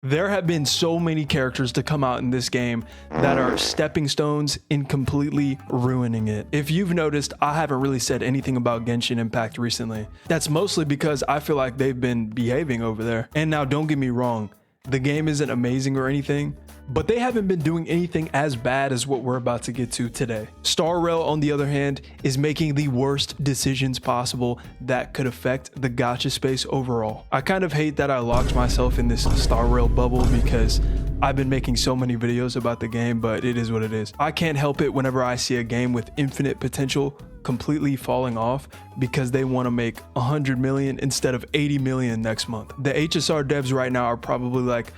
There have been so many characters to come out in this game that are stepping stones in completely ruining it. If you've noticed, I haven't really said anything about Genshin Impact recently. That's mostly because I feel like they've been behaving over there. And now don't get me wrong, the game isn't amazing or anything, but they haven't been doing anything as bad as what we're about to get to today. Star Rail, on the other hand, is making the worst decisions possible that could affect the gacha space overall. I kind of hate that I locked myself in this Star Rail bubble because I've been making so many videos about the game, but it is what it is. I can't help it whenever I see a game with infinite potential completely falling off because they want to make 100 million instead of 80 million next month. The HSR devs right now are probably like,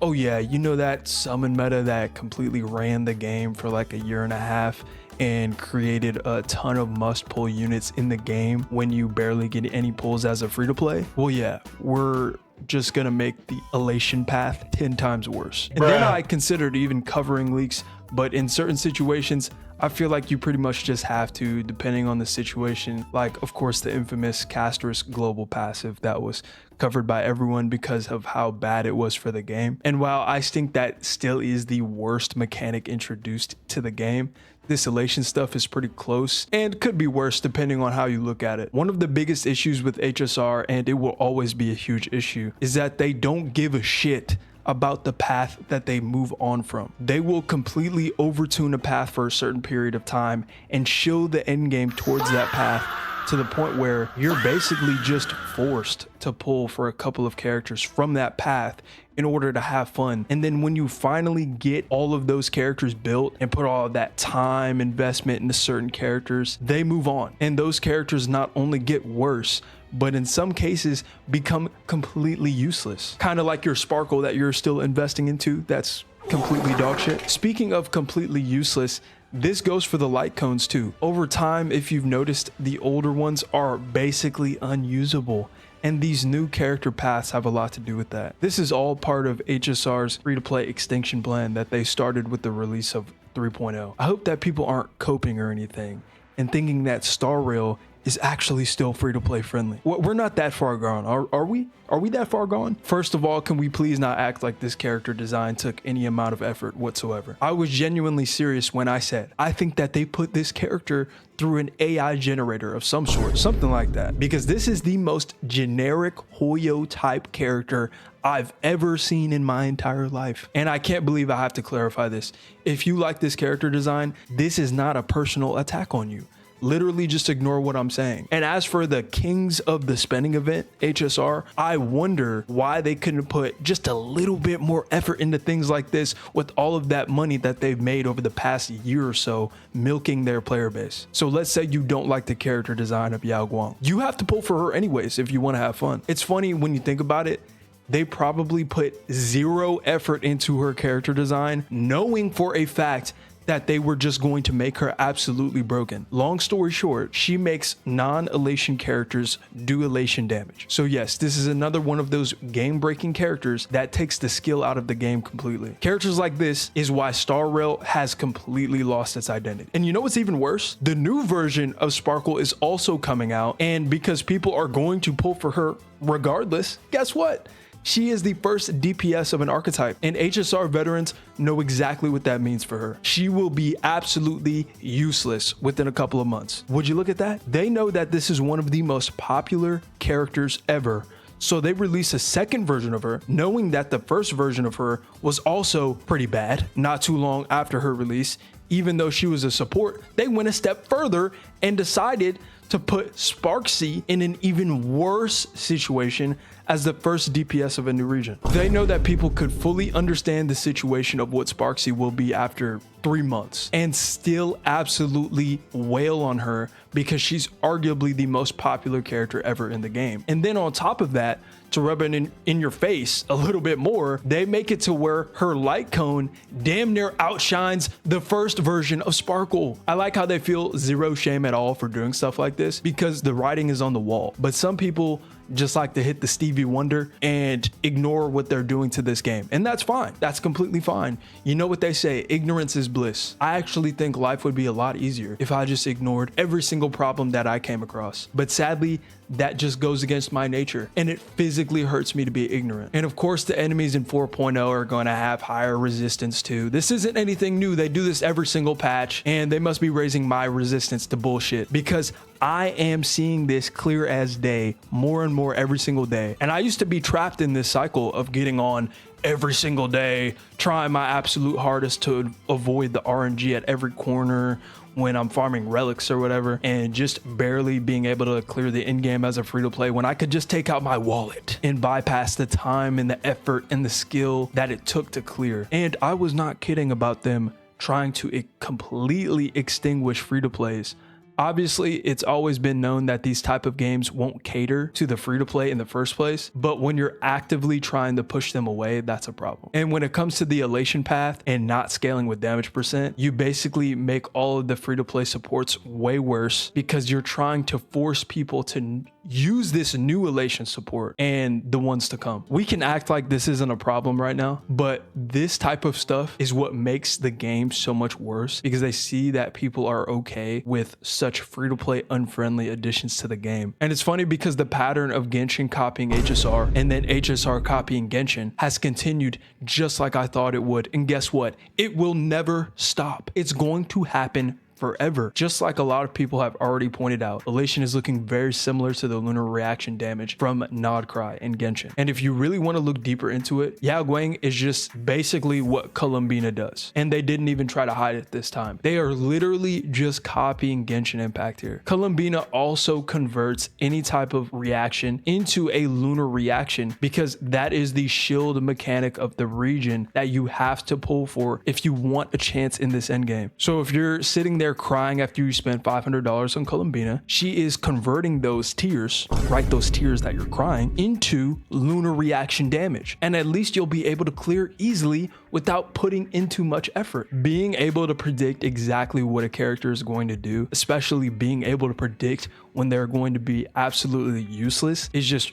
oh yeah, you know that summon meta that completely ran the game for like a year and a half and created a ton of must pull units in the game when you barely get any pulls as a free to play? Well, yeah, we're just gonna make the elation path 10 times worse. And then I considered even covering leaks, but in certain situations, I feel like you pretty much just have to, depending on the situation. Like, of course, the infamous Caster's global passive that was covered by everyone because of how bad it was for the game. And while I think that still is the worst mechanic introduced to the game, this elation stuff is pretty close and could be worse depending on how you look at it. One of the biggest issues with HSR, and it will always be a huge issue, is that they don't give a shit about the path that they move on from. They will completely overtune a path for a certain period of time and show the end game towards that path to the point where you're basically just forced to pull for a couple of characters from that path in order to have fun. And then when you finally get all of those characters built and put all of that time investment into certain characters, they move on. And those characters not only get worse, but in some cases become completely useless. Kind of like your Sparkle that you're still investing into, that's completely dog shit. Speaking of completely useless, this goes for the light cones too. Over time, if you've noticed, the older ones are basically unusable, and these new character paths have a lot to do with that. This is all part of HSR's free-to-play extinction plan that they started with the release of 3.0. I hope that people aren't coping or anything and thinking that Star Rail is actually still free-to-play friendly. We're not that far gone, are we? Are we that far gone? First of all, can we please not act like this character design took any amount of effort whatsoever? I was genuinely serious when I said, I think that they put this character through an AI generator of some sort, something like that. Because this is the most generic Hoyo type character I've ever seen in my entire life. And I can't believe I have to clarify this. If you like this character design, this is not a personal attack on you. Literally just ignore what I'm saying. And as for the Kings of the Spending event, HSR, I wonder why they couldn't put just a little bit more effort into things like this with all of that money that they've made over the past year or so milking their player base. So let's say you don't like the character design of Yao Guang. You have to pull for her anyways if you want to have fun. It's funny when you think about it, they probably put zero effort into her character design, knowing for a fact that they were just going to make her absolutely broken. Long story short, she makes non-elation characters do elation damage. So yes, this is another one of those game-breaking characters that takes the skill out of the game completely. Characters like this is why Star Rail has completely lost its identity. And you know what's even worse? The new version of Sparkle is also coming out, and because people are going to pull for her regardless, guess what? She is the first DPS of an archetype, and HSR veterans know exactly what that means for her. She will be absolutely useless within a couple of months. Would you look at that? They know that this is one of the most popular characters ever, so they released a second version of her, knowing that the first version of her was also pretty bad. Not too long after her release, even though she was a support, they went a step further and decided to put Sparksy in an even worse situation as the first DPS of a new region. They know that people could fully understand the situation of what Sparksy will be after 3 months and still absolutely wail on her because she's arguably the most popular character ever in the game. And then on top of that, to rub it in your face a little bit more, they make it to where her light cone damn near outshines the first version of Sparkle. I like how they feel zero shame at all for doing stuff like this because the writing is on the wall. But some people just like to hit the Stevie Wonder and ignore what they're doing to this game. And that's fine. That's completely fine. You know what they say, ignorance is bliss. I actually think life would be a lot easier if I just ignored every single problem that I came across. But sadly, that just goes against my nature, and it physically hurts me to be ignorant. And of course, the enemies in 4.0 are going to have higher resistance too. This isn't anything new. They do this every single patch, and they must be raising my resistance to bullshit, because I am seeing this clear as day more and more every single day. And I used to be trapped in this cycle of getting on every single day, trying my absolute hardest to avoid the RNG at every corner when I'm farming relics or whatever, and just barely being able to clear the end game as a free-to-play when I could just take out my wallet and bypass the time and the effort and the skill that it took to clear. And I was not kidding about them trying to completely extinguish free-to-plays. Obviously, it's always been known that these type of games won't cater to the free-to-play in the first place, but when you're actively trying to push them away, that's a problem. And when it comes to the elation path and not scaling with damage percent, you basically make all of the free-to-play supports way worse, because you're trying to force people to use this new elation support and the ones to come. We can act like this isn't a problem right now, but this type of stuff is what makes the game so much worse, because they see that people are okay with such free-to-play unfriendly additions to the game. And it's funny because the pattern of Genshin copying HSR and then HSR copying Genshin has continued just like I thought it would. And guess what? It will never stop. It's going to happen forever. Just like a lot of people have already pointed out, elation is looking very similar to the lunar reaction damage from Nodcry and Genshin. And if you really want to look deeper into it, Yao Guang is just basically what Colombina does. And they didn't even try to hide it this time. They are literally just copying Genshin Impact here. Colombina also converts any type of reaction into a lunar reaction, because that is the shield mechanic of the region that you have to pull for if you want a chance in this endgame. So if you're sitting there crying after you spent $500 on Colombina, she is converting those tears, right, those tears that you're crying, into lunar reaction damage. And at least you'll be able to clear easily without putting in too much effort. Being able to predict exactly what a character is going to do, especially being able to predict when they're going to be absolutely useless, is just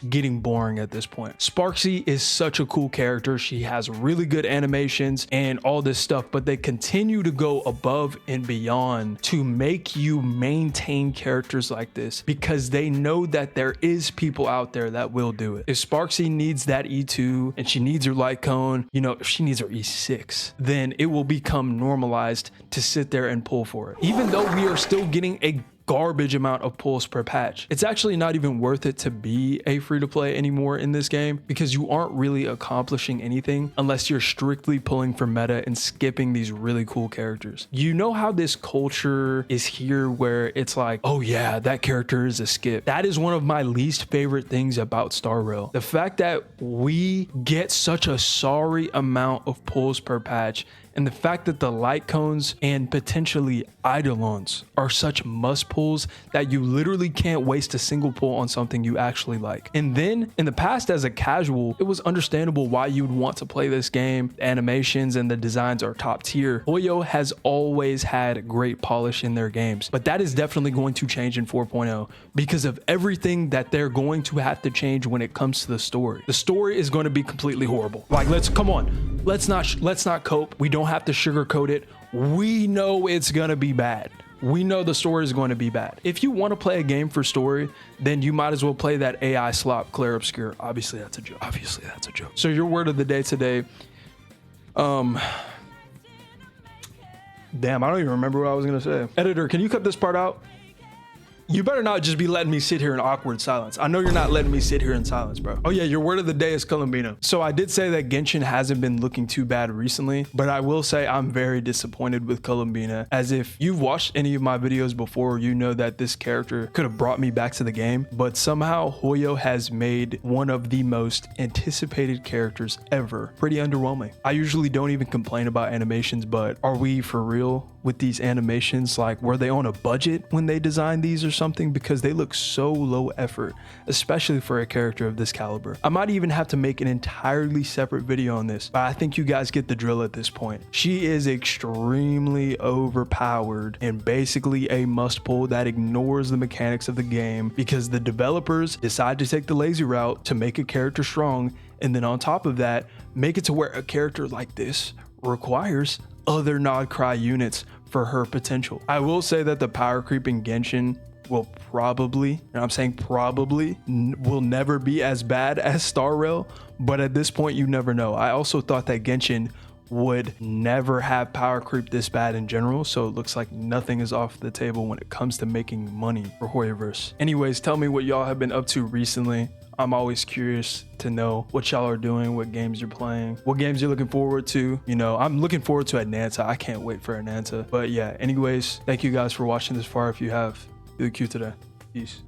getting boring at this point. Sparksy is such a cool character. She has really good animations and all this stuff, but they continue to go above and beyond to make you maintain characters like this, because they know that there is people out there that will do it. If Sparksy needs that E2 and she needs her light cone, you know, if she needs her E6, then it will become normalized to sit there and pull for it. Even though we are still getting a garbage amount of pulls per patch, it's actually not even worth it to be a free-to-play anymore in this game, because you aren't really accomplishing anything unless you're strictly pulling for meta and skipping these really cool characters. You know how this culture is here where it's like, oh yeah, that character is a skip. That is one of my least favorite things about Star Rail. The fact that we get such a sorry amount of pulls per patch, and the fact that the light cones and potentially eidolons are such must pulls that you literally can't waste a single pull on something you actually like. And then in the past, as a casual, it was understandable why you would want to play this game. The animations and the designs are top tier. Hoyo has always had great polish in their games, but that is definitely going to change in 4.0 because of everything that they're going to have to change when it comes to the story. The story is going to be completely horrible. Like, come on, let's not cope. We don't have to sugarcoat it. We know it's gonna be bad. We know the story is going to be bad. If you want to play a game for story, then you might as well play that AI slop Clair Obscure. Obviously that's a joke. So your word of the day today, damn, I don't even remember what I was gonna say. Editor, can you cut this part out? You better not just be letting me sit here in awkward silence. I know you're not letting me sit here in silence, bro. Oh yeah, your word of the day is Colombina. So I did say that Genshin hasn't been looking too bad recently, but I will say I'm very disappointed with Colombina. As if you've watched any of my videos before, you know that this character could have brought me back to the game, but somehow Hoyo has made one of the most anticipated characters ever pretty underwhelming. I usually don't even complain about animations, but are we for real with these animations? Like, were they on a budget when they designed these or something? Because they look so low effort, especially for a character of this caliber. I might even have to make an entirely separate video on this, but I think you guys get the drill at this point. She is extremely overpowered and basically a must pull that ignores the mechanics of the game, because the developers decide to take the lazy route to make a character strong, and then on top of that, make it to where a character like this requires other Nodcry units for her potential. I will say that the power creep in Genshin will probably, and I'm saying probably, will never be as bad as Star Rail, but at this point, you never know. I also thought that Genshin would never have power creep this bad in general, so it looks like nothing is off the table when it comes to making money for Hoyoverse. Anyways, tell me what y'all have been up to recently. I'm always curious to know what y'all are doing, what games you're playing, what games you're looking forward to. You know, I'm looking forward to Atlanta. I can't wait for Atlanta. But yeah, anyways, thank you guys for watching this far. If you have, do the Q today. Peace.